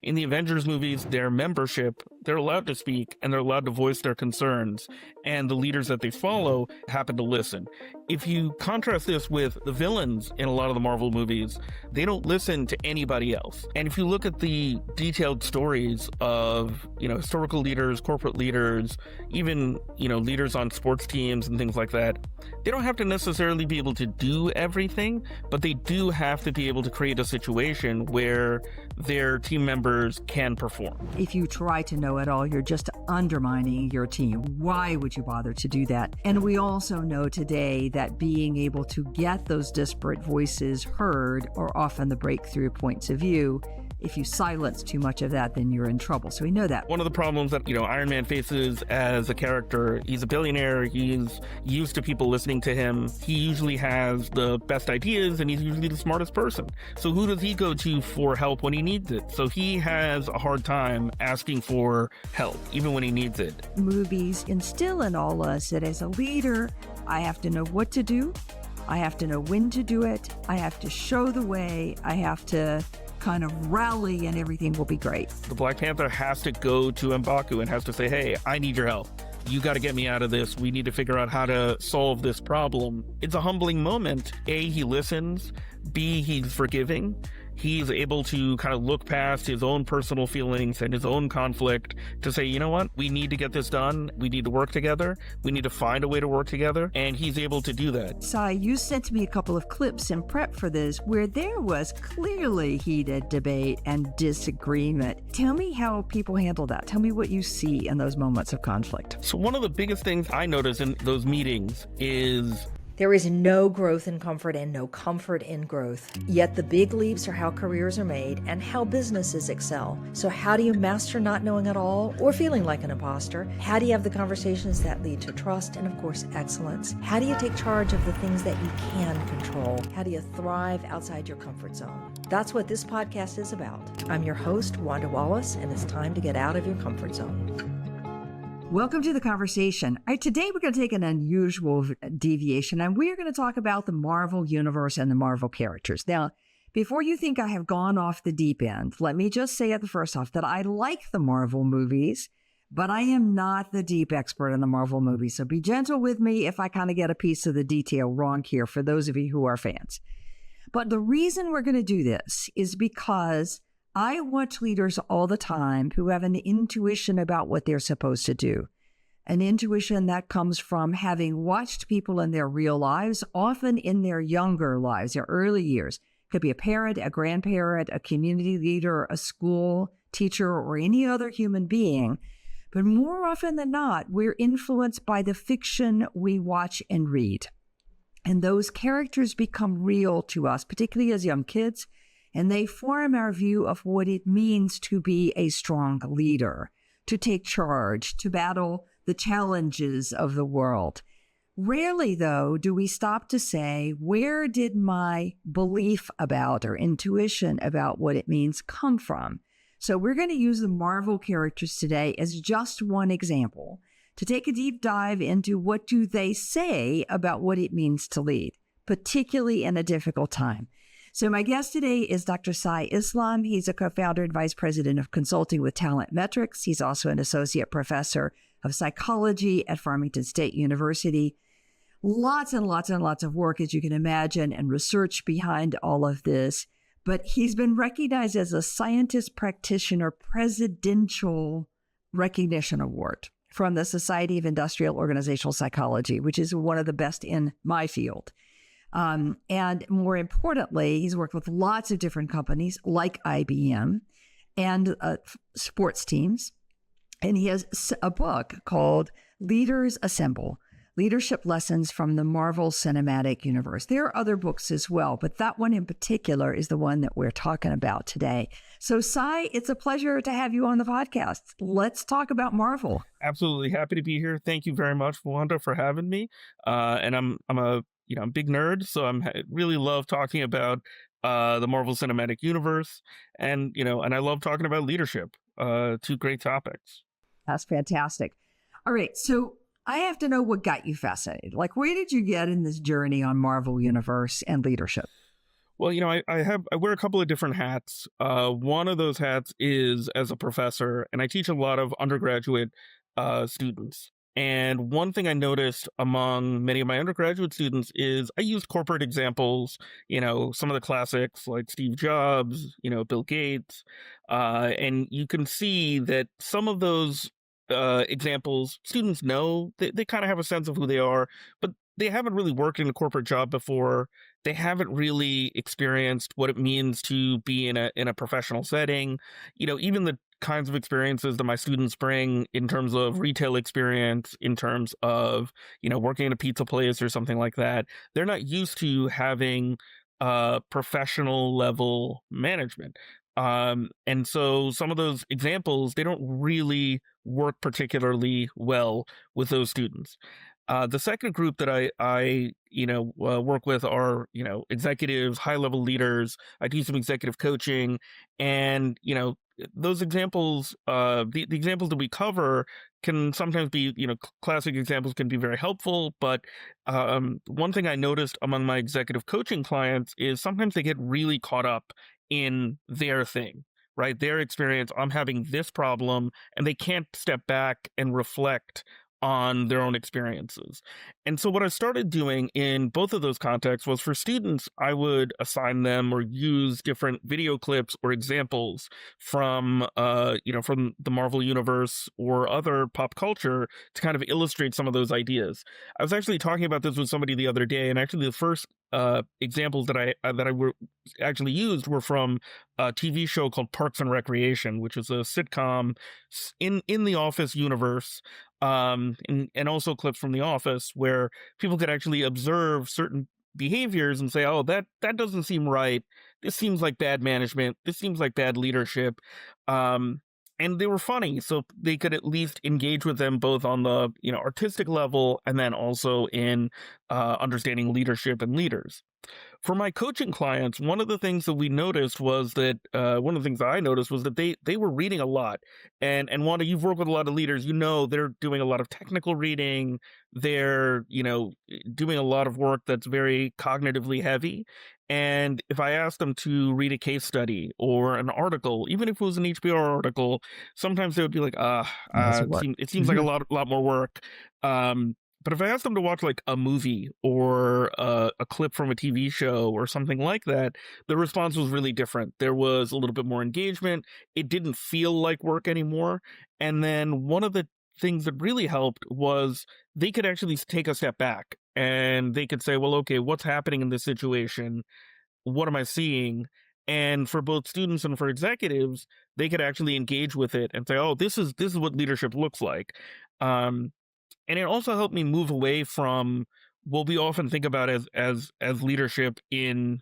In the Avengers movies, their membership, they're allowed to speak and they're allowed to voice their concerns, and the leaders that they follow happen to listen. If you contrast this with the villains in a lot of the Marvel movies, they don't listen to anybody else. And if you look at the detailed stories of, historical leaders, corporate leaders, even, leaders on sports teams and things like that, they don't have to necessarily be able to do everything, but they do have to be able to create a situation where their team members can perform. If you try to know it all, you're just undermining your team. Why would you bother to do that? And we also know today that being able to get those disparate voices heard are often the breakthrough points of view. If you silence too much of that, then you're in trouble. So we know that. One of the problems that, Iron Man faces as a character, he's a billionaire, he's used to people listening to him. He usually has the best ideas and he's usually the smartest person. So who does he go to for help when he needs it? So he has a hard time asking for help, even when he needs it. Movies instill in all of us that as a leader, I have to know what to do. I have to know when to do it. I have to show the way. I have to kind of rally and everything will be great. The Black Panther has to go to M'Baku and has to say, hey, I need your help. You got to get me out of this. We need to figure out how to solve this problem. It's a humbling moment. A, he listens. B, he's forgiving. He's able to kind of look past his own personal feelings and his own conflict to say, you know what, we need to get this done. We need to work together. We need to find a way to work together. And he's able to do that. Sai, you sent me a couple of clips in prep for this where there was clearly heated debate and disagreement. Tell me how people handle that. Tell me what you see in those moments of conflict. So one of the biggest things I notice in those meetings is there is no growth in comfort and no comfort in growth. Yet the big leaps are how careers are made and how businesses excel. So how do you master not knowing at all or feeling like an imposter? How do you have the conversations that lead to trust and, of course, excellence? How do you take charge of the things that you can control? How do you thrive outside your comfort zone? That's what this podcast is about. I'm your host, Wanda Wallace, and it's time to get out of your comfort zone. Welcome to the conversation. Today we're going to take an unusual deviation and we're going to talk about the Marvel Universe and the Marvel characters. Now, before you think I have gone off the deep end, let me just say at the first off that I like the Marvel movies, but I am not the deep expert in the Marvel movies. So be gentle with me if I kind of get a piece of the detail wrong here for those of you who are fans. But the reason we're going to do this is because I watch leaders all the time who have an intuition about what they're supposed to do, an intuition that comes from having watched people in their real lives, often in their younger lives, their early years. Could be a parent, a grandparent, a community leader, a school teacher, or any other human being. But more often than not, we're influenced by the fiction we watch and read. And those characters become real to us, particularly as young kids. And they form our view of what it means to be a strong leader, to take charge, to battle the challenges of the world. Rarely, though, do we stop to say, where did my belief about or intuition about what it means come from? So we're going to use the Marvel characters today as just one example to take a deep dive into what do they say about what it means to lead, particularly in a difficult time. So my guest today is Dr. Sai Islam. He's a co-founder and vice president of consulting with Talent Metrics. He's also an associate professor of psychology at Farmington State University. Lots and lots and lots of work, as you can imagine, and research behind all of this. But he's been recognized as a scientist practitioner presidential recognition award from the Society of Industrial Organizational Psychology, which is one of the best in my field. And more importantly, he's worked with lots of different companies like IBM and sports teams. And he has a book called Leaders Assemble, Leadership Lessons from the Marvel Cinematic Universe. There are other books as well, but that one in particular is the one that we're talking about today. So Sai, it's a pleasure to have you on the podcast. Let's talk about Marvel. Absolutely. Happy to be here. Thank you very much, Wanda, for having me. And I'm a big nerd, so really love talking about the Marvel Cinematic Universe, and I love talking about leadership. Two great topics. That's fantastic. All right, so I have to know what got you fascinated. Like, where did you get in this journey on Marvel Universe and leadership? Well, I wear a couple of different hats. One of those hats is as a professor, and I teach a lot of undergraduate students. And one thing I noticed among many of my undergraduate students is I used corporate examples, some of the classics like Steve Jobs, Bill Gates. And you can see that some of those examples, students know, they kind of have a sense of who they are, but they haven't really worked in a corporate job before. They haven't really experienced what it means to be in a professional setting. Even the kinds of experiences that my students bring in terms of retail experience, in terms of, working in a pizza place or something like that, they're not used to having professional level management. And so some of those examples, they don't really work particularly well with those students. The second group that I work with are, executives, high level leaders. I do some executive coaching, and, those examples, the examples that we cover can sometimes be, classic examples can be very helpful. But one thing I noticed among my executive coaching clients is sometimes they get really caught up in their thing, right? Their experience. I'm having this problem, and they can't step back and reflect on their own experiences. And so what I started doing in both of those contexts was, for students, I would assign them or use different video clips or examples from from the Marvel universe or other pop culture to kind of illustrate some of those ideas. I was actually talking about this with somebody the other day, and actually the first examples that I were actually used were from a TV show called Parks and Recreation, which is a sitcom in the Office universe, and also clips from The Office where people could actually observe certain behaviors and say, "Oh, that doesn't seem right. This seems like bad management. This seems like bad leadership." And they were funny, so they could at least engage with them both on the artistic level, and then also in understanding leadership and leaders. For my coaching clients, one of the things that we noticed was that one of the things that I noticed was that they were reading a lot. And Wanda, you've worked with a lot of leaders. They're doing a lot of technical reading. They're doing a lot of work that's very cognitively heavy. And if I asked them to read a case study or an article, even if it was an HBR article, sometimes they would be like, it seems like a lot more work. But if I asked them to watch like a movie or a clip from a TV show or something like that, the response was really different. There was a little bit more engagement. It didn't feel like work anymore. And then one of the things that really helped was they could actually take a step back and they could say, well, okay, what's happening in this situation? What am I seeing? And for both students and for executives, they could actually engage with it and say, oh, this is what leadership looks like. And it also helped me move away from what we often think about as leadership in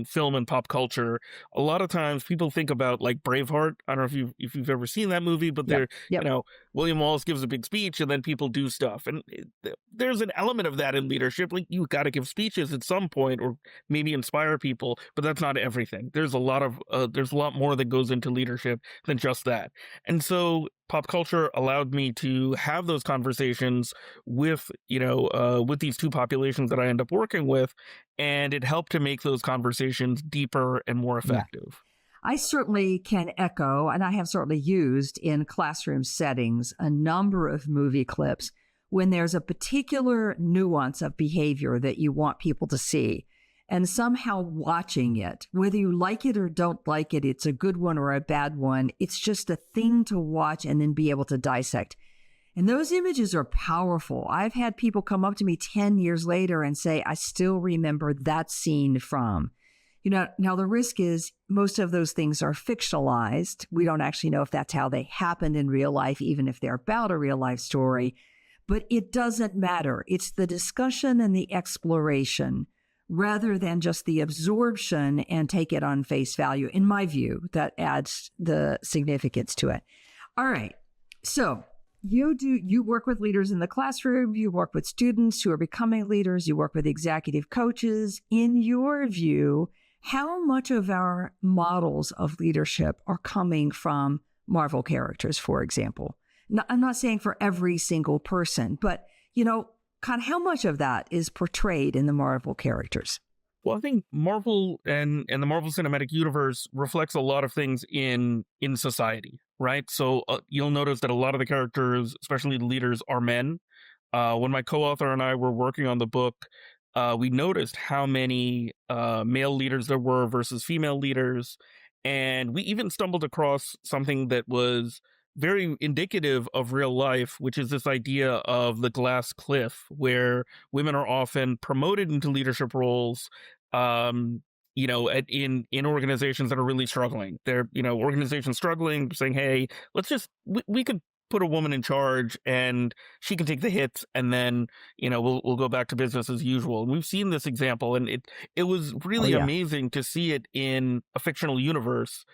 film and pop culture. A lot of times people think about like Braveheart. I don't know if you've ever seen that movie, but William Wallace gives a big speech and then people do stuff. And there's an element of that in leadership. Like, you got to give speeches at some point or maybe inspire people, but that's not everything. There's a lot more that goes into leadership than just that. And so pop culture allowed me to have those conversations with these two populations that I end up working with, and it helped to make those conversations deeper and more effective. Yeah. I certainly can echo, and I have certainly used in classroom settings, a number of movie clips when there's a particular nuance of behavior that you want people to see. And somehow watching it, whether you like it or don't like it, it's a good one or a bad one. It's just a thing to watch and then be able to dissect. And those images are powerful. I've had people come up to me 10 years later and say, I still remember that scene from. Now the risk is most of those things are fictionalized. We don't actually know if that's how they happened in real life, even if they're about a real life story. But it doesn't matter. It's the discussion and the exploration rather than just the absorption and take it on face value. In my view, that adds the significance to it. All right. So you work with leaders in the classroom, you work with students who are becoming leaders, you work with executive coaches. In your view, how much of our models of leadership are coming from Marvel characters, for example? Now, I'm not saying for every single person, but, kind of how much of that is portrayed in the Marvel characters? Well, I think Marvel and the Marvel Cinematic Universe reflects a lot of things in society, right? So you'll notice that a lot of the characters, especially the leaders, are men. When my co-author and I were working on the book, we noticed how many male leaders there were versus female leaders, and we even stumbled across something that was very indicative of real life, which is this idea of the glass cliff, where women are often promoted into leadership roles. Um, in organizations that are really struggling, they're organizations struggling, saying, "Hey, we could put a woman in charge and she can take the hits, and then we'll go back to business as usual." And we've seen this example, and it was Oh, really yeah. amazing to see it in a fictional universe.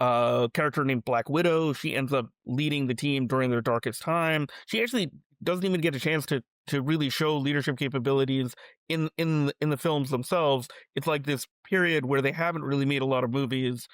Character named Black Widow, she ends up leading the team during their darkest time. She actually doesn't even get a chance to really show leadership capabilities in the films themselves. It's like this period where they haven't really made a lot of movies.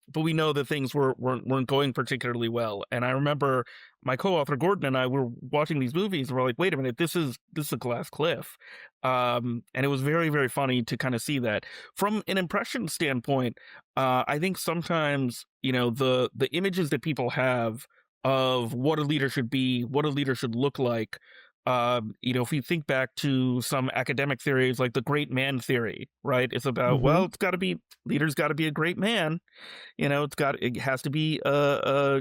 But we know that things weren't going particularly well. And I remember my co-author Gordon and I were watching these movies, and we're like, wait a minute, this is a glass cliff. And it was very, very funny to kind of see that. From an impression standpoint, I think sometimes, the images that people have of what a leader should be, what a leader should look like, if you think back to some academic theories like the great man theory, right? It's about, well, Hmm. leader's got to be a great man. It has to be a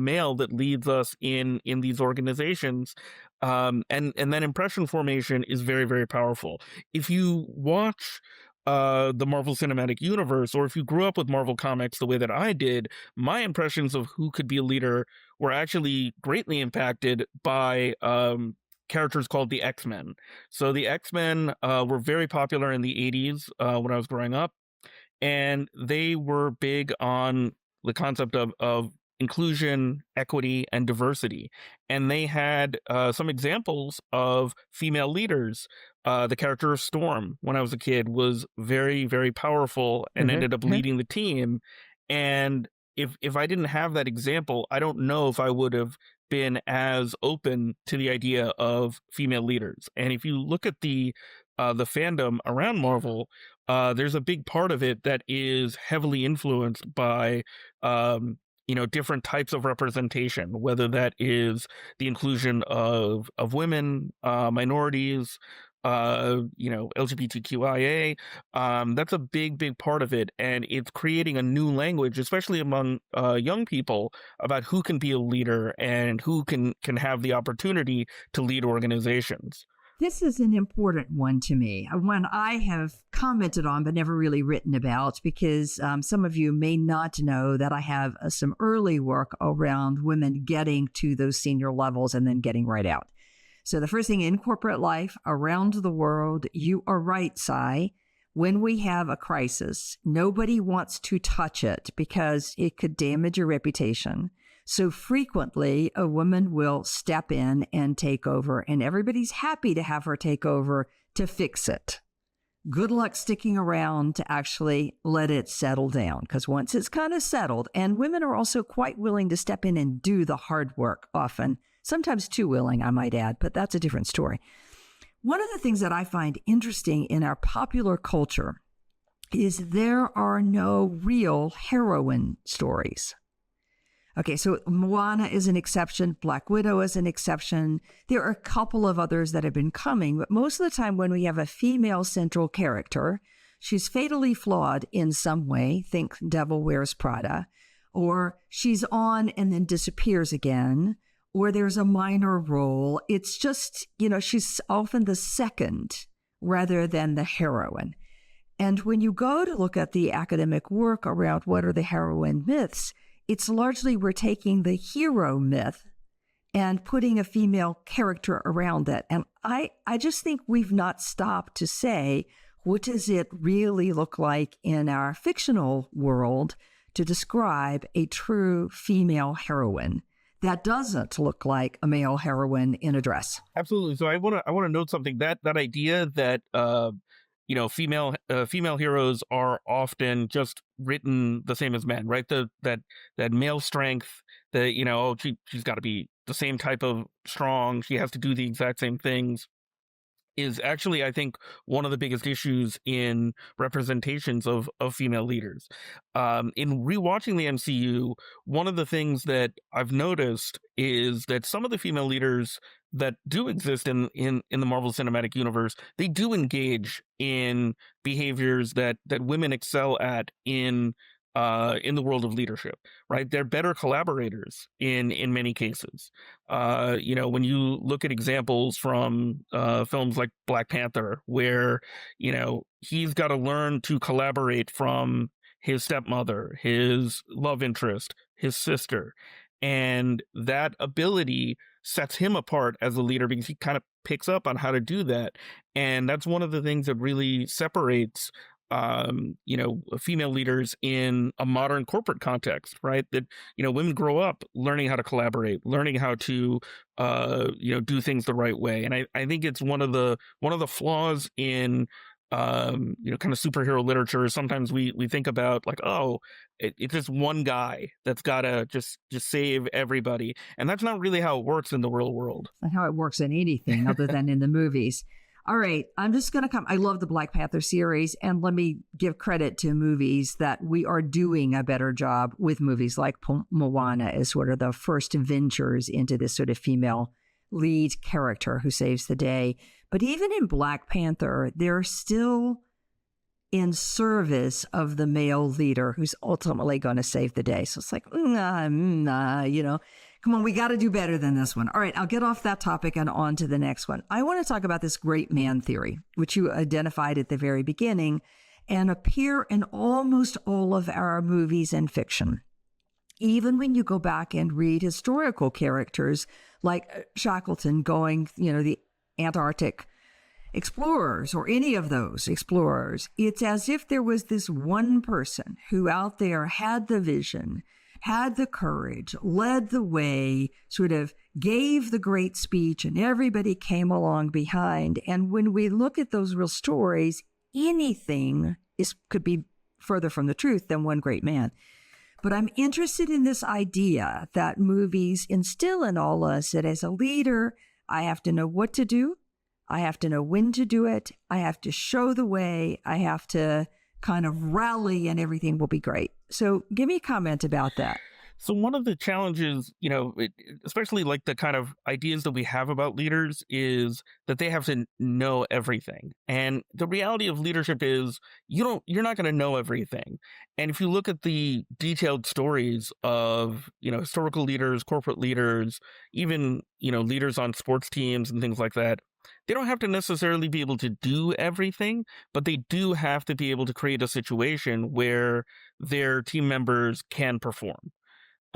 male that leads us in these organizations. And then impression formation is very, very powerful. If you watch the Marvel Cinematic Universe, or if you grew up with Marvel comics the way that I did, my impressions of who could be a leader were actually greatly impacted by characters called the X-Men. So the X-Men were very popular in the 80s when I was growing up, and they were big on the concept of inclusion, equity, and diversity. And they had some examples of female leaders. The character of Storm, when I was a kid, was very, very powerful and ended up Hmm. leading the team. And if I didn't have that example, I don't know if I would have been as open to the idea of female leaders. And if you look at the fandom around Marvel, there's a big part of it that is heavily influenced by different types of representation, whether that is the inclusion of women, minorities, LGBTQIA. That's a big, big part of it, and it's creating a new language, especially among young people, about who can be a leader and who can have the opportunity to lead organizations. This is an important one to me, one I have commented on but never really written about, because some of you may not know that I have some early work around women getting to those senior levels and then getting right out. So the first thing in corporate life around the world, you are right, Sai. When we have a crisis, nobody wants to touch it because it could damage your reputation. So frequently, a woman will step in and take over, and everybody's happy to have her take over to fix it. Good luck sticking around to actually let it settle down, because once it's kind of settled, and women are also quite willing to step in and do the hard work often, sometimes too willing, I might add, but that's a different story. One of the things that I find interesting in our popular culture is there are no real heroine stories. Okay, so Moana is an exception. Black Widow is an exception. There are a couple of others that have been coming, but most of the time when we have a female central character, she's fatally flawed in some way. Think Devil Wears Prada. Or she's on and then disappears again. Or there's a minor role. It's just, she's often the second rather than the heroine. And when you go to look at the academic work around what are the heroine myths, it's largely we're taking the hero myth and putting a female character around it. And I just think we've not stopped to say, what does it really look like in our fictional world to describe a true female heroine that doesn't look like a male heroine in a dress? Absolutely. So I want to note something, that idea that female heroes are often just written the same as men, right? That male strength, she's got to be the same type of strong. She has to do the exact same things. is actually, I think, one of the biggest issues in representations of female leaders. In rewatching the MCU, one of the things that I've noticed is that some of the female leaders that do exist in the Marvel Cinematic Universe, they do engage in behaviors that women excel at in the world of leadership, right? They're better collaborators in many cases. When you look at examples from films like Black Panther, where he's got to learn to collaborate from his stepmother, his love interest, his sister, and that ability sets him apart as a leader because he kind of picks up on how to do that, and that's one of the things that really separates female leaders in a modern corporate context, right? That, women grow up learning how to collaborate, learning how to, do things the right way. And I think it's one of the flaws in, kind of superhero literature. Sometimes we think about like, oh, it's just one guy that's got to just save everybody. And that's not really how it works in the real world. It's not how it works in anything other than in the movies. All right, I'm just going to I love the Black Panther series, and let me give credit to movies that we are doing a better job with, movies like Moana as sort of the first ventures into this sort of female lead character who saves the day. But even in Black Panther, they're still in service of the male leader who's ultimately going to save the day. So it's like, come on, we got to do better than this one. All right, I'll get off that topic and on to the next one. I want to talk about this great man theory, which you identified at the very beginning and appear in almost all of our movies and fiction. Even when you go back and read historical characters like Shackleton going, the Antarctic explorers or any of those explorers, it's as if there was this one person who out there had the vision, had the courage, led the way, sort of gave the great speech, and everybody came along behind. And when we look at those real stories, anything could be further from the truth than one great man. But I'm interested in this idea that movies instill in all us that as a leader, I have to know what to do. I have to know when to do it. I have to show the way. I have to kind of rally and everything will be great. So give me a comment about that. So one of the challenges, especially like the kind of ideas that we have about leaders, is that they have to know everything. And the reality of leadership is you're not going to know everything. And if you look at the detailed stories of, historical leaders, corporate leaders, even, leaders on sports teams and things like that, they don't have to necessarily be able to do everything, but they do have to be able to create a situation where their team members can perform.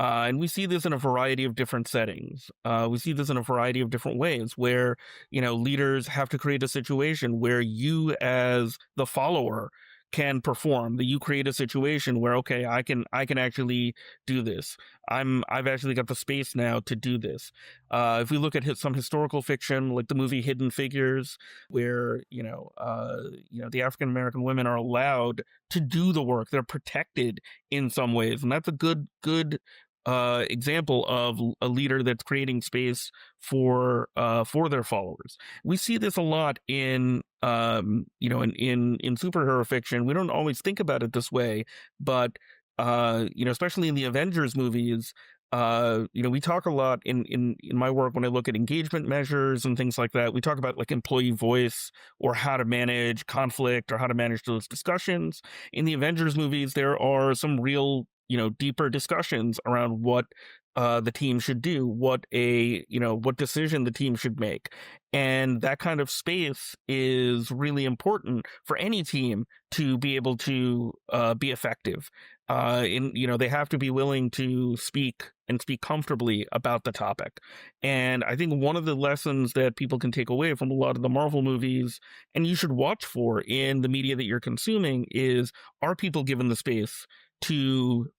And we see this in a variety of different settings. We see this in a variety of different ways where, leaders have to create a situation where you as the follower can perform, that you create a situation where, okay, I can actually do this. I've actually got the space now to do this. If we look at some historical fiction, like the movie Hidden Figures, where, the African-American women are allowed to do the work. They're protected in some ways. And that's a good example of a leader that's creating space for their followers. We see this a lot in superhero fiction. We don't always think about it this way, but especially in the Avengers movies, we talk a lot in my work when I look at engagement measures and things like that. We talk about like employee voice or how to manage conflict or how to manage those discussions. In the Avengers movies, there are some real deeper discussions around what the team should do, what decision the team should make. And that kind of space is really important for any team to be able to be effective. They have to be willing to speak and speak comfortably about the topic. And I think one of the lessons that people can take away from a lot of the Marvel movies, and you should watch for in the media that you're consuming, is, are people given the space to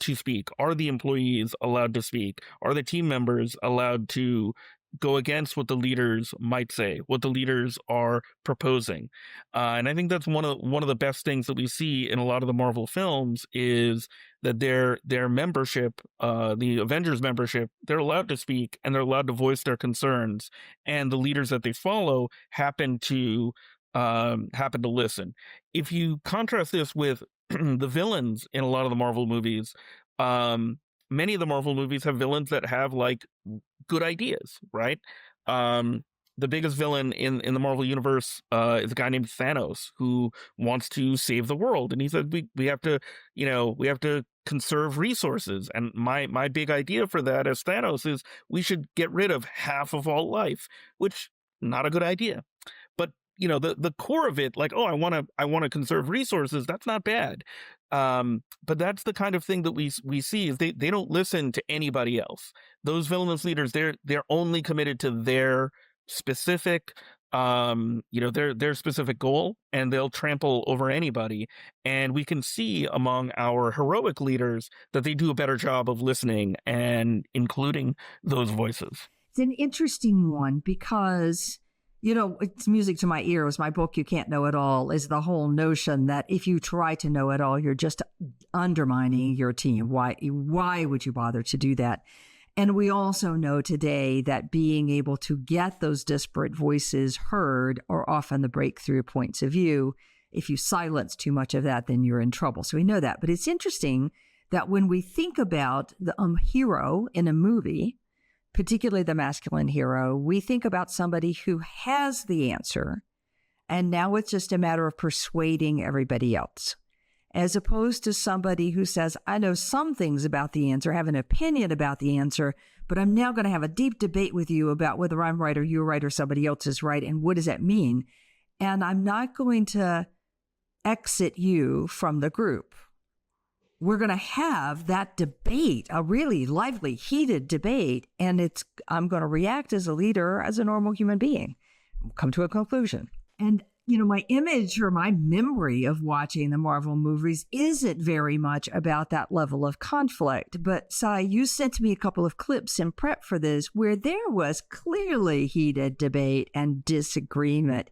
speak? Are the employees allowed to speak? Are the team members allowed to go against what the leaders might say, what the leaders are proposing. And I think that's one of the best things that we see in a lot of the Marvel films is that their membership, the Avengers membership, they're allowed to speak and they're allowed to voice their concerns, and the leaders that they follow happen to listen. If you contrast this with the villains in a lot of the Marvel movies, um, many of the Marvel movies have villains that have like good ideas, right? Um, the biggest villain in the Marvel universe is a guy named Thanos who wants to save the world, and he said we have to we have to conserve resources. And my big idea for that as Thanos is we should get rid of half of all life, which not a good idea. But the core of it, like, oh, I want to conserve resources, that's not bad. But that's the kind of thing that we see is they don't listen to anybody else. Those villainous leaders, they're only committed to their specific their specific goal, and they'll trample over anybody. And we can see among our heroic leaders that they do a better job of listening and including those voices. It's an interesting one because, it's music to my ears. My book, You Can't Know It All, is the whole notion that if you try to know it all, you're just undermining your team. Why would you bother to do that? And we also know today that being able to get those disparate voices heard are often the breakthrough points of view. If you silence too much of that, then you're in trouble. So we know that. But it's interesting that when we think about the hero in a movie, particularly the masculine hero, we think about somebody who has the answer, and now it's just a matter of persuading everybody else, as opposed to somebody who says, I know some things about the answer, have an opinion about the answer, but I'm now going to have a deep debate with you about whether I'm right or you're right or somebody else is right, and what does that mean? And I'm not going to exit you from the group. We're going to have that debate, a really lively, heated debate, and I'm going to react as a leader, as a normal human being, come to a conclusion. And, my image or my memory of watching the Marvel movies isn't very much about that level of conflict. But, Sai, you sent me a couple of clips in prep for this where there was clearly heated debate and disagreement.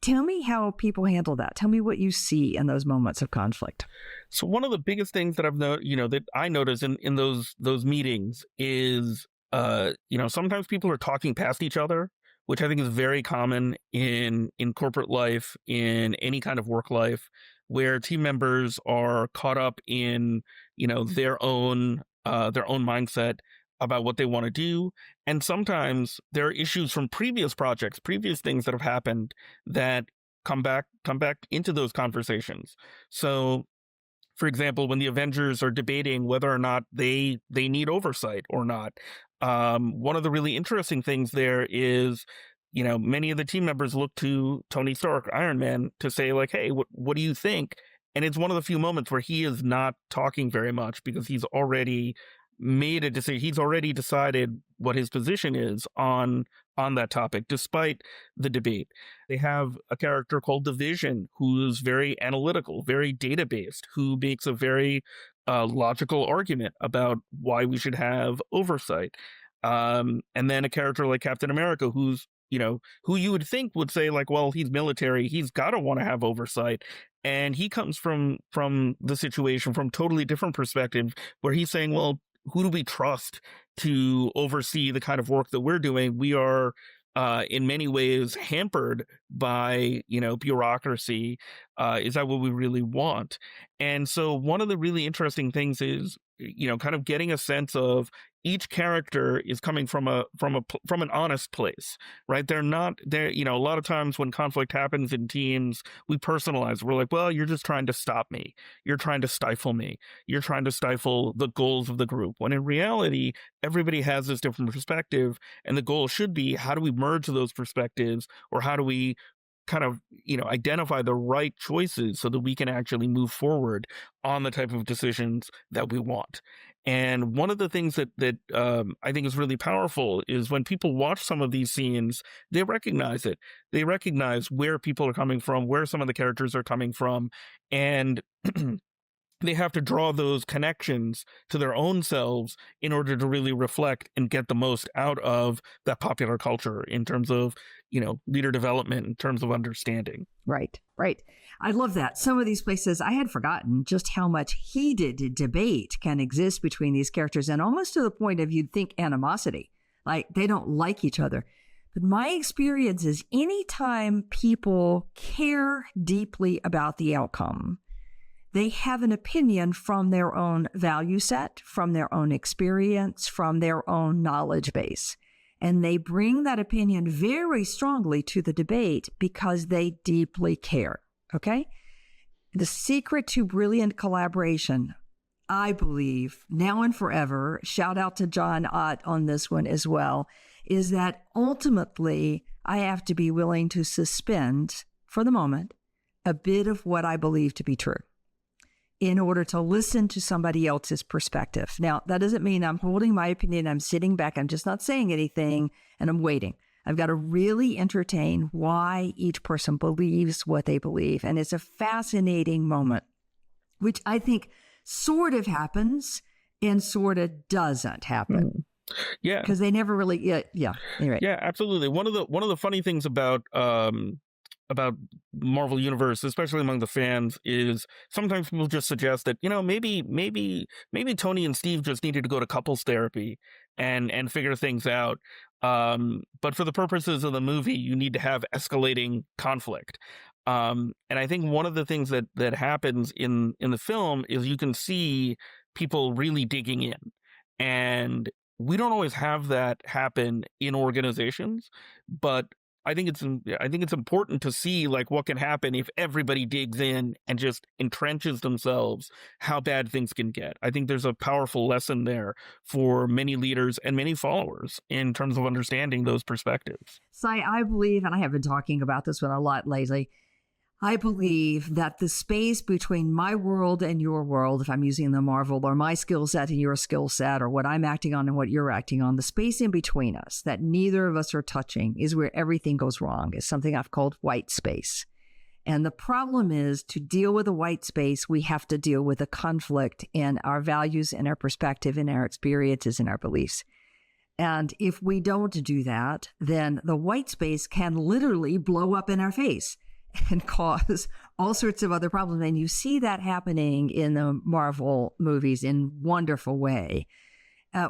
Tell me how people handle that. Tell me what you see in those moments of conflict. So one of the biggest things that that I notice in those meetings is, sometimes people are talking past each other, which I think is very common in corporate life, in any kind of work life, where team members are caught up in, their own mindset about what they want to do. And sometimes there are issues from previous projects, previous things that have happened that come back into those conversations. So, for example, when the Avengers are debating whether or not they need oversight or not, one of the really interesting things there is, many of the team members look to Tony Stark, Iron Man, to say like, hey, what do you think? And it's one of the few moments where he is not talking very much because he's already made a decision. He's already decided what his position is on that topic, despite the debate. They have a character called the Vision, who's very analytical, very data-based, who makes a very logical argument about why we should have oversight. And then a character like Captain America, who's who you would think would say like, well, he's military, he's got to want to have oversight. And he comes from the situation from totally different perspective, where he's saying, well, who do we trust to oversee the kind of work that we're doing? We are in many ways hampered by, bureaucracy. Is that what we really want? And so one of the really interesting things is, kind of getting a sense of each character is coming from an honest place, right? They're not there. A lot of times when conflict happens in teams, we personalize. We're like, well, you're just trying to stop me. You're trying to stifle me. You're trying to stifle the goals of the group. When in reality, everybody has this different perspective. And the goal should be, how do we merge those perspectives, or how do we kind of, identify the right choices so that we can actually move forward on the type of decisions that we want. And one of the things that I think is really powerful is when people watch some of these scenes, they recognize it. They recognize where people are coming from, where some of the characters are coming from. And they have to draw those connections to their own selves in order to really reflect and get the most out of that popular culture in terms of, leader development, in terms of understanding. Right, right. I love that. Some of these places, I had forgotten just how much heated debate can exist between these characters, and almost to the point of you'd think animosity, like they don't like each other. But my experience is anytime people care deeply about the outcome, they have an opinion from their own value set, from their own experience, from their own knowledge base. And they bring that opinion very strongly to the debate because they deeply care. Okay? The secret to brilliant collaboration, I believe, now and forever, shout out to John Ott on this one as well, is that ultimately I have to be willing to suspend, for the moment, a bit of what I believe to be true in order to listen to somebody else's perspective. Now, that doesn't mean I'm holding my opinion, I'm sitting back, I'm just not saying anything, and I'm waiting. I've got to really entertain why each person believes what they believe. And it's a fascinating moment, which I think sort of happens and sort of doesn't happen. Yeah. Because they never really, yeah. Anyway. Yeah, absolutely. One of the funny things about Marvel Universe, especially among the fans, is sometimes people just suggest that, maybe Tony and Steve just needed to go to couples therapy and figure things out. But for the purposes of the movie, you need to have escalating conflict. And I think one of the things that happens in the film is you can see people really digging in. And we don't always have that happen in organizations, but I think it's important to see like what can happen if everybody digs in and just entrenches themselves, how bad things can get. I think there's a powerful lesson there for many leaders and many followers in terms of understanding those perspectives. So I believe, and I have been talking about this one a lot lately, I believe that the space between my world and your world, if I'm using the Marvel, or my skill set and your skill set, or what I'm acting on and what you're acting on, the space in between us that neither of us are touching is where everything goes wrong. It's something I've called white space. And the problem is, to deal with a white space, we have to deal with a conflict in our values and our perspective and our experiences and our beliefs. And if we don't do that, then the white space can literally blow up in our face and cause all sorts of other problems. And you see that happening in the Marvel movies in a wonderful way.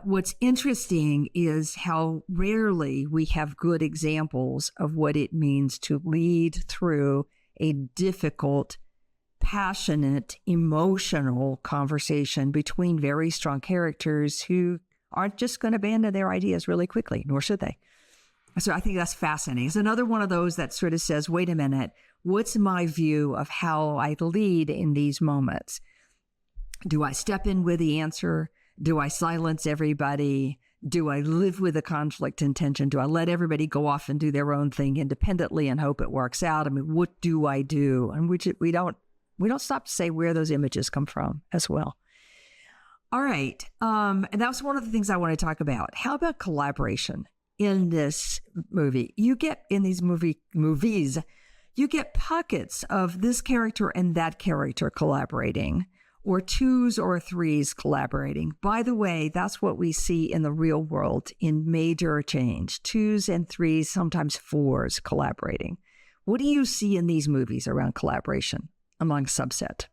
What's interesting is how rarely we have good examples of what it means to lead through a difficult, passionate, emotional conversation between very strong characters who aren't just going to abandon their ideas really quickly, nor should they. So I think that's fascinating. It's another one of those that sort of says, wait a minute, what's my view of how I lead in these moments? Do I step in with the answer? Do I silence everybody? Do I live with the conflict and tension? Do I let everybody go off and do their own thing independently and hope it works out? I mean, what do I do? And we don't stop to say where those images come from as well. All right. And that was one of the things I want to talk about. How about collaboration in this movie? You get in these movies, you get pockets of this character and that character collaborating, or twos or threes collaborating. By the way, that's what we see in the real world in major change. Twos and threes, sometimes fours collaborating. What do you see in these movies around collaboration among subset?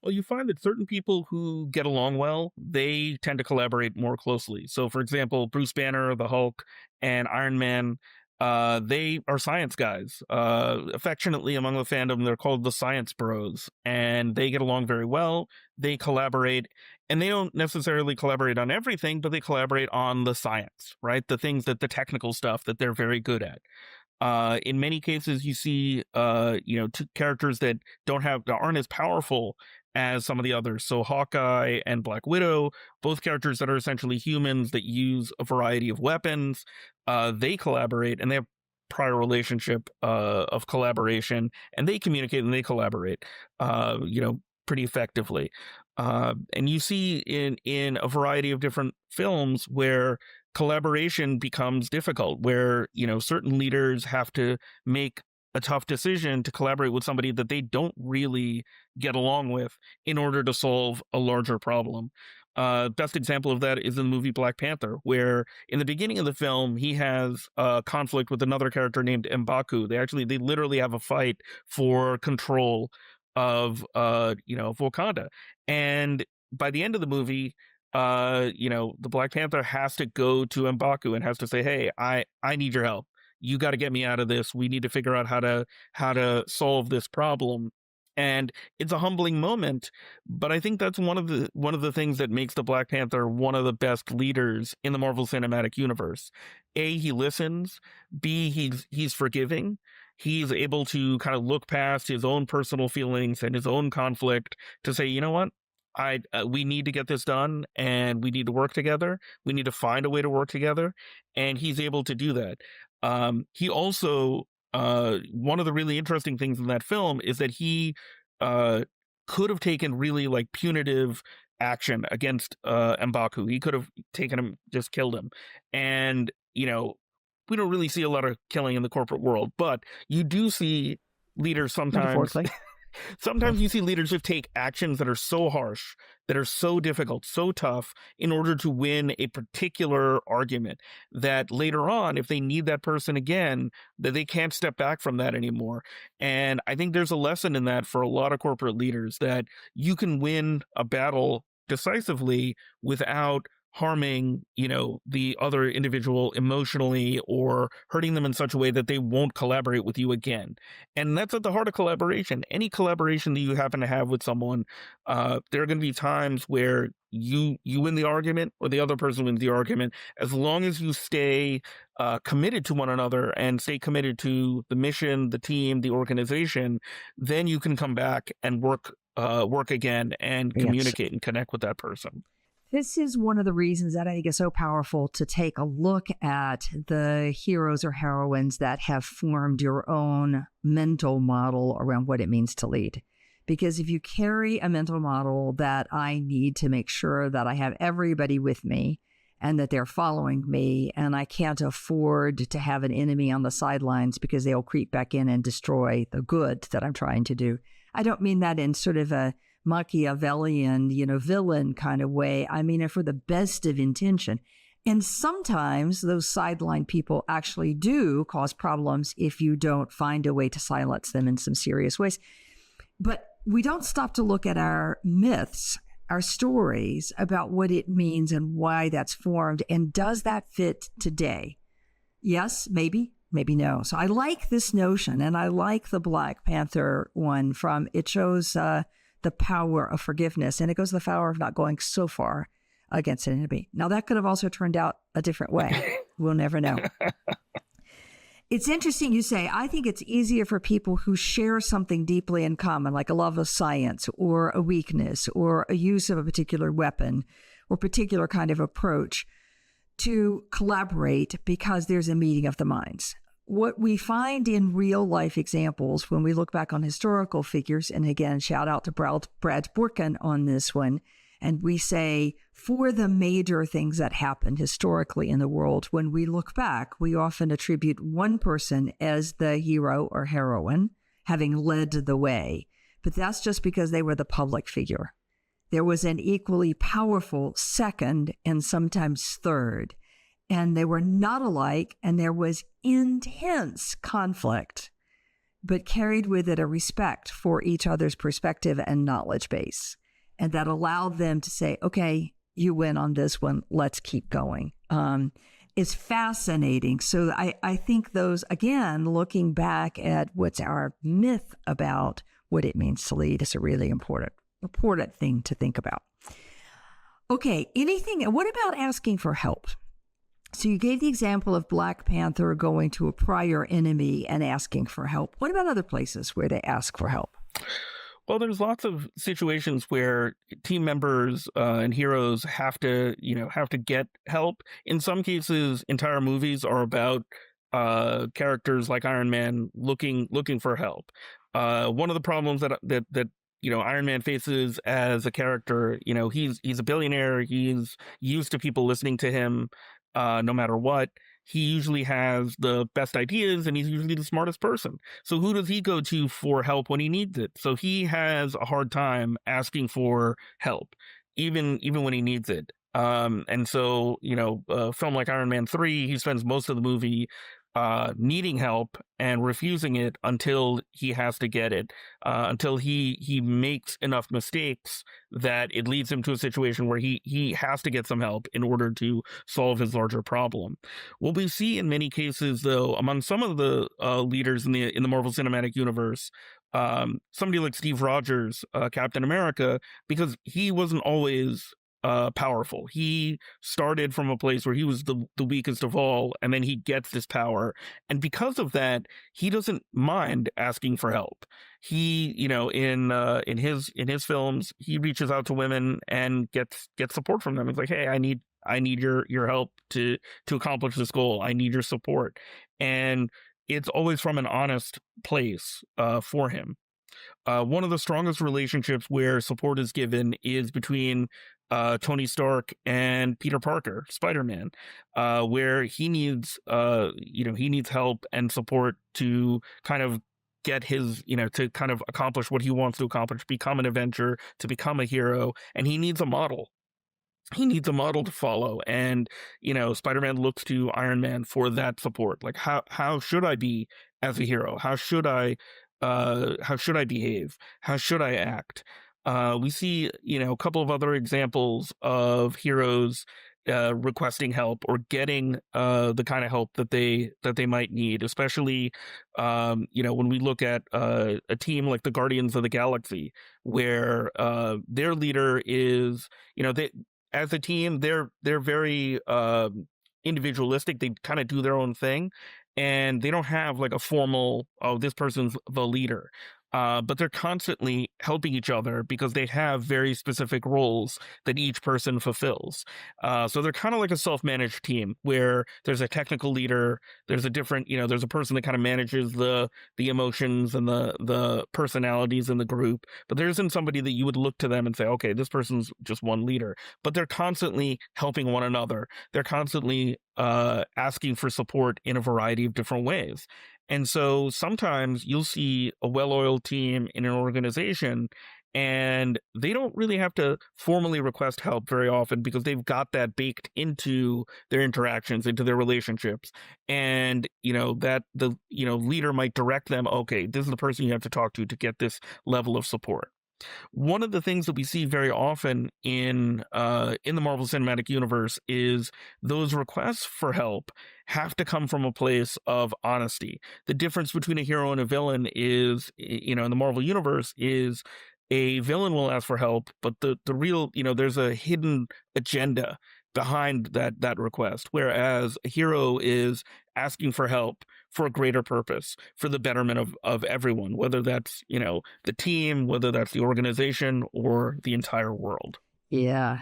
Well, you find that certain people who get along well, they tend to collaborate more closely. So, for example, Bruce Banner, the Hulk, and Iron Man, they are science guys. Affectionately among the fandom, they're called the Science Bros, and they get along very well. They collaborate, and they don't necessarily collaborate on everything, but they collaborate on the science, right? The things the technical stuff that they're very good at. In many cases, you see, two characters that aren't as powerful as some of the others. So Hawkeye and Black Widow, both characters that are essentially humans that use a variety of weapons, they collaborate, and they have prior relationship of collaboration, and they communicate and they collaborate, pretty effectively. And you see in a variety of different films where collaboration becomes difficult, where certain leaders have to make a tough decision to collaborate with somebody that they don't really get along with in order to solve a larger problem. Best example of that is in the movie Black Panther, where in the beginning of the film he has a conflict with another character named M'Baku. They literally have a fight for control of of Wakanda, and by the end of the movie, the Black Panther has to go to M'Baku and has to say, "Hey, I need your help. You got to get me out of this. We need to figure out how to solve this problem." And it's a humbling moment, but I think that's one of the things that makes the Black Panther one of the best leaders in the Marvel Cinematic Universe. A, he listens. B, he's forgiving. He's able to kind of look past his own personal feelings and his own conflict to say, you know what? We need to get this done, and we need to work together. We need to find a way to work together, and he's able to do that. He also one of the really interesting things in that film is that he could have taken really like punitive action against M'Baku. He could have taken him, just killed him, and we don't really see a lot of killing in the corporate world, but you do see leaders sometimes. Metaphorically. Sometimes you see leaders just take actions that are so harsh, that are so difficult, so tough, in order to win a particular argument, that later on, if they need that person again, that they can't step back from that anymore. And I think there's a lesson in that for a lot of corporate leaders, that you can win a battle decisively without harming, the other individual emotionally or hurting them in such a way that they won't collaborate with you again. And that's at the heart of collaboration. Any collaboration that you happen to have with someone, there are going to be times where you win the argument or the other person wins the argument. As long as you stay committed to one another and stay committed to the mission, the team, the organization, then you can come back and work again and communicate and connect with that person. This is one of the reasons that I think it's so powerful to take a look at the heroes or heroines that have formed your own mental model around what it means to lead. Because if you carry a mental model that I need to make sure that I have everybody with me and that they're following me, and I can't afford to have an enemy on the sidelines because they'll creep back in and destroy the good that I'm trying to do. I don't mean that in sort of a Machiavellian, villain kind of way. I mean it for the best of intention. And sometimes those sideline people actually do cause problems if you don't find a way to silence them in some serious ways. But we don't stop to look at our myths, our stories about what it means and why that's formed. And does that fit today? Yes, maybe no. So I like this notion, and I like the Black Panther one it shows the power of forgiveness, and it goes to the power of not going so far against an enemy. Now, that could have also turned out a different way. We'll never know. It's interesting you say, I think it's easier for people who share something deeply in common, like a love of science or a weakness or a use of a particular weapon or particular kind of approach, to collaborate because there's a meeting of the minds. What we find in real life examples when we look back on historical figures, and again, shout out to Brad Borkin on this one, and we say for the major things that happened historically in the world, when we look back, we often attribute one person as the hero or heroine, having led the way. But that's just because they were the public figure. There was an equally powerful second and sometimes third. And they were not alike, and there was intense conflict, but carried with it a respect for each other's perspective and knowledge base. And that allowed them to say, okay, you win on this one, let's keep going. It's fascinating. So I think those, again, looking back at what's our myth about what it means to lead is a really important thing to think about. Okay, what about asking for help? So you gave the example of Black Panther going to a prior enemy and asking for help. What about other places where they ask for help? Well, there's lots of situations where team members and heroes have to get help. In some cases, entire movies are about characters like Iron Man looking for help. One of the problems that Iron Man faces as a character, he's a billionaire. He's used to people listening to him no matter what. he usually has the best ideas and he's usually the smartest person. So who does he go to for help when he needs it? So he has a hard time asking for help, even when he needs it. And so, a film like Iron Man 3, he spends most of the movie needing help and refusing it until he has to get it, until he makes enough mistakes that it leads him to a situation where he has to get some help in order to solve his larger problem. What we see in many cases, though, among some of the leaders in the Marvel Cinematic Universe, somebody like Steve Rogers, Captain America, because he wasn't always powerful. He started from a place where he was the weakest of all, and then he gets this power. And because of that, he doesn't mind asking for help. He, in his films, he reaches out to women and gets support from them. He's like, hey, I need your help to accomplish this goal. I need your support. And it's always from an honest place for him. One of the strongest relationships where support is given is between Tony Stark and Peter Parker, Spider-Man, where he needs help and support to kind of get his, to kind of accomplish what he wants to accomplish, become an Avenger, to become a hero, and he needs a model. He needs a model to follow, and Spider-Man looks to Iron Man for that support. Like, how should I be as a hero? How should I behave? How should I act? We see, a couple of other examples of heroes requesting help or getting the kind of help that they might need, especially when we look at a team like the Guardians of the Galaxy, where their leader is, they, as a team, they're very individualistic. They kind of do their own thing, and they don't have like a formal, oh, this person's the leader. But they're constantly helping each other because they have very specific roles that each person fulfills. So they're kind of like a self-managed team where there's a technical leader, there's a different, there's a person that kind of manages the emotions and the personalities in the group, but there isn't somebody that you would look to them and say, okay, this person's just one leader. But they're constantly helping one another. They're constantly asking for support in a variety of different ways. And so sometimes you'll see a well-oiled team in an organization, and they don't really have to formally request help very often because they've got that baked into their interactions, into their relationships. And, that the, leader might direct them, okay, this is the person you have to talk to get this level of support. One of the things that we see very often in the Marvel Cinematic Universe is those requests for help have to come from a place of honesty. The difference between a hero and a villain is, in the Marvel Universe, is a villain will ask for help, but the real, there's a hidden agenda behind that request, whereas a hero is asking for help for a greater purpose, for the betterment of everyone, whether that's, the team, whether that's the organization or the entire world. Yeah.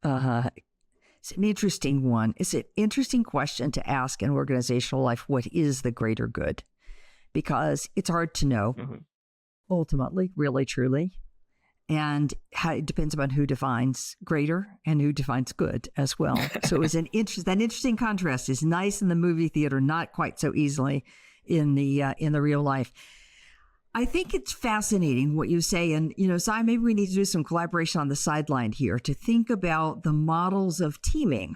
It's an interesting one. It's an interesting question to ask in organizational life. What is the greater good? Because it's hard to know, ultimately, really, truly. And it depends upon who defines greater and who defines good as well. So it was that interesting contrast is nice in the movie theater, not quite so easily in the real life. I think it's fascinating what you say. And, Si, maybe we need to do some collaboration on the sideline here to think about the models of teaming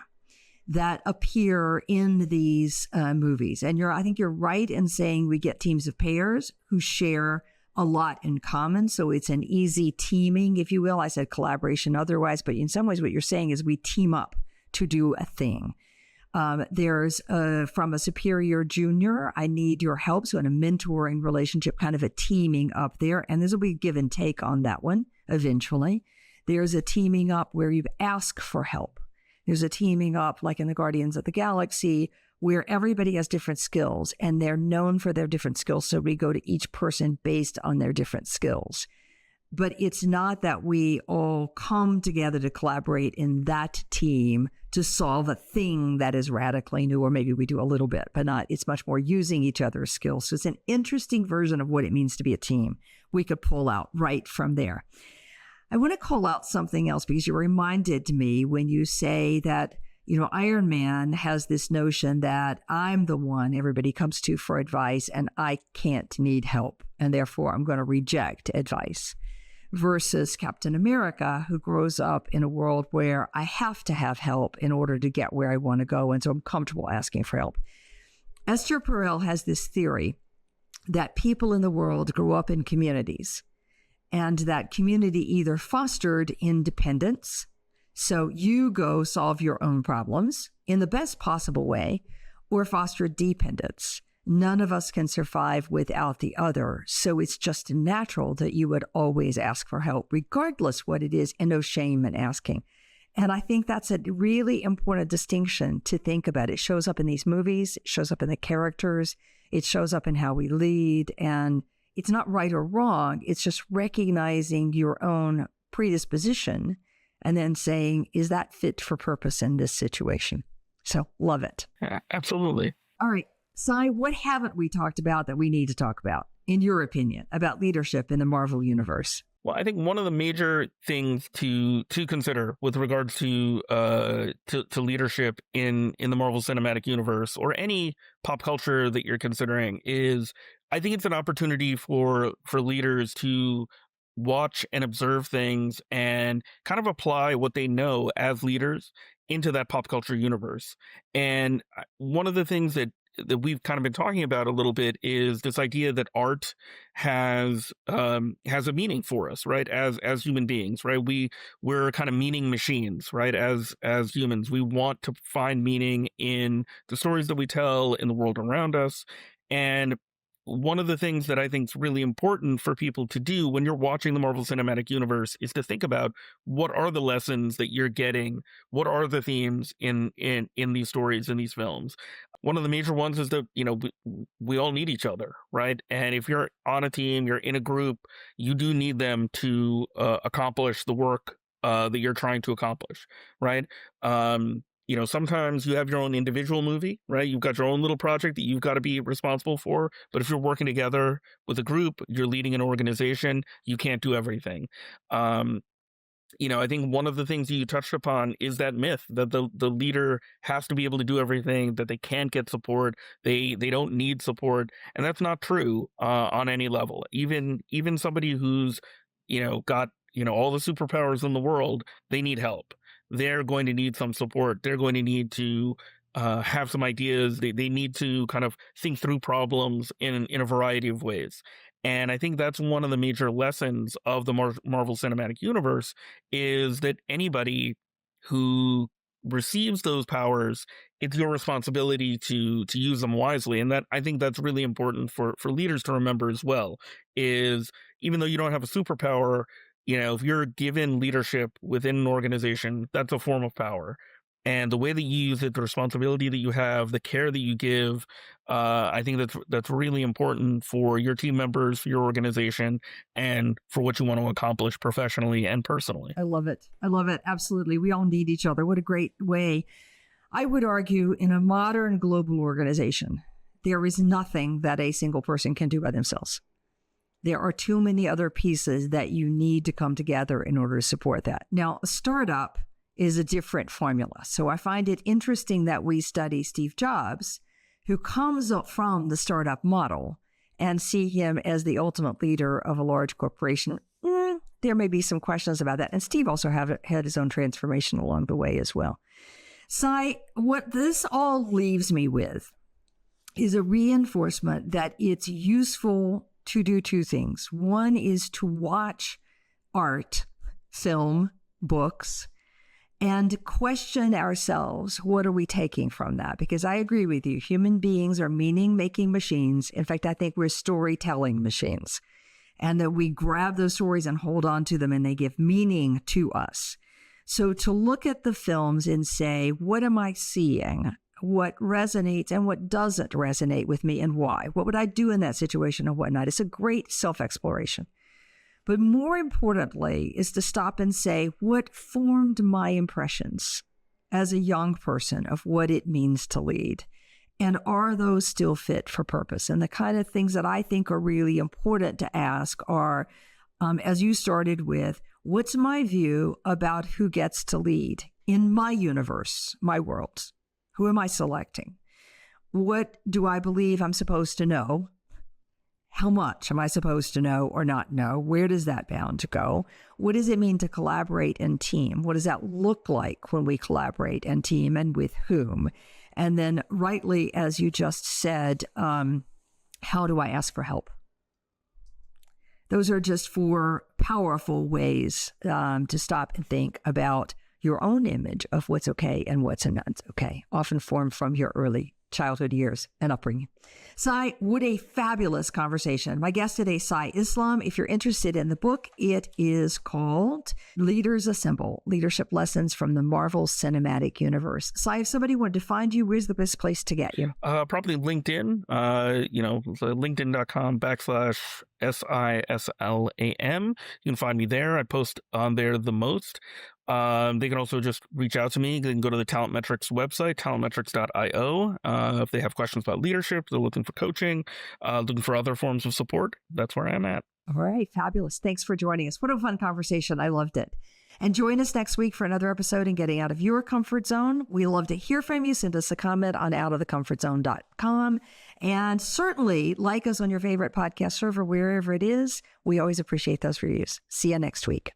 that appear in these movies. And I think you're right in saying we get teams of pairs who share a lot in common. So it's an easy teaming, if you will. I said collaboration otherwise, but in some ways what you're saying is we team up to do a thing. There's from a superior junior, I need your help. So in a mentoring relationship, kind of a teaming up there. And this will be give and take on that one eventually. There's a teaming up where you've asked for help. There's a teaming up like in the Guardians of the Galaxy where everybody has different skills and they're known for their different skills. So we go to each person based on their different skills. But it's not that we all come together to collaborate in that team to solve a thing that is radically new, or maybe we do a little bit, but not. It's much more using each other's skills. So it's an interesting version of what it means to be a team we could pull out right from there. I want to call out something else because you reminded me when you say that, Iron Man has this notion that I'm the one everybody comes to for advice and I can't need help, and therefore I'm going to reject advice. Versus Captain America, who grows up in a world where I have to have help in order to get where I want to go, and so I'm comfortable asking for help. Esther Perel has this theory that people in the world grow up in communities, and that community either fostered independence, so you go solve your own problems in the best possible way, or fostered dependence. None of us can survive without the other, so it's just natural that you would always ask for help, regardless what it is, and no shame in asking. And I think that's a really important distinction to think about. It shows up in these movies, it shows up in the characters, it shows up in how we lead, and it's not right or wrong. It's just recognizing your own predisposition and then saying, is that fit for purpose in this situation? So love it. Absolutely. All right. Cy, what haven't we talked about that we need to talk about, in your opinion, about leadership in the Marvel Universe? Well, I think one of the major things to consider with regards to leadership in the Marvel Cinematic Universe, or any pop culture that you're considering, is I think it's an opportunity for leaders to watch and observe things and kind of apply what they know as leaders into that pop culture universe. And one of the things that we've kind of been talking about a little bit is this idea that art has a meaning for us, right? As human beings, right? We're kind of meaning machines, right? As humans, we want to find meaning in the stories that we tell, in the world around us. And one of the things that I think is really important for people to do when you're watching the Marvel Cinematic Universe is to think about, what are the lessons that you're getting? What are the themes in these stories, in these films? One of the major ones is that, we all need each other, right? And if you're on a team, you're in a group, you do need them to accomplish the work that you're trying to accomplish, right? Sometimes you have your own individual movie, right? You've got your own little project that you've got to be responsible for. But if you're working together with a group, you're leading an organization, you can't do everything. I think one of the things you touched upon is that myth that the leader has to be able to do everything, that they can't get support, they don't need support, and that's not true on any level. Even somebody who's got all the superpowers in the world, they need help. They're going to need some support. They're going to need to have some ideas. They need to kind of think through problems in a variety of ways. And I think that's one of the major lessons of the Marvel Cinematic Universe, is that anybody who receives those powers, it's your responsibility to use them wisely. And that, I think that's really important for leaders to remember as well, is even though you don't have a superpower, if you're given leadership within an organization, that's a form of power. And the way that you use it, the responsibility that you have, the care that you give, I think that's really important for your team members, for your organization, and for what you want to accomplish professionally and personally. I love it. I love it. Absolutely. We all need each other. What a great way. I would argue, in a modern global organization, there is nothing that a single person can do by themselves. There are too many other pieces that you need to come together in order to support that. Now, a startup is a different formula. So I find it interesting that we study Steve Jobs, who comes up from the startup model, and see him as the ultimate leader of a large corporation. There may be some questions about that. And Steve also had his own transformation along the way as well. Cy, what this all leaves me with is a reinforcement that it's useful to do two things. One is to watch art, film, books, and question ourselves, what are we taking from that? Because I agree with you, human beings are meaning-making machines. In fact, I think we're storytelling machines, and that we grab those stories and hold on to them, and they give meaning to us. So to look at the films and say, what am I seeing? What resonates and what doesn't resonate with me, and why? What would I do in that situation and whatnot? It's a great self-exploration. But more importantly is to stop and say, what formed my impressions as a young person of what it means to lead? And are those still fit for purpose? And the kind of things that I think are really important to ask are, as you started with, what's my view about who gets to lead? in my universe, my world? Who am I selecting? What do I believe I'm supposed to know? How much am I supposed to know or not know? Where does that bound go? What does it mean to collaborate and team? What does that look like when we collaborate and team, and with whom? And then rightly, as you just said, how do I ask for help? Those are just 4 powerful ways to stop and think about your own image of what's okay and what's not okay, often formed from your early childhood years and upbringing. Sai, what a fabulous conversation. My guest today, Sai Islam. If you're interested in the book, it is called Leaders Assemble, Leadership Lessons from the Marvel Cinematic Universe. Sai, if somebody wanted to find you, where's the best place to get you? Probably LinkedIn, linkedin.com/SISLAM. You can find me there. I post on there the most. They can also just reach out to me. They can go to the Talent Metrics website, talentmetrics.io. If they have questions about leadership, they're looking for coaching, looking for other forms of support, that's where I'm at. All right. Fabulous. Thanks for joining us. What a fun conversation. I loved it. And join us next week for another episode in Getting Out of Your Comfort Zone. We love to hear from you. Send us a comment on outofthecomfortzone.com. And certainly like us on your favorite podcast server, wherever it is. We always appreciate those reviews. See you next week.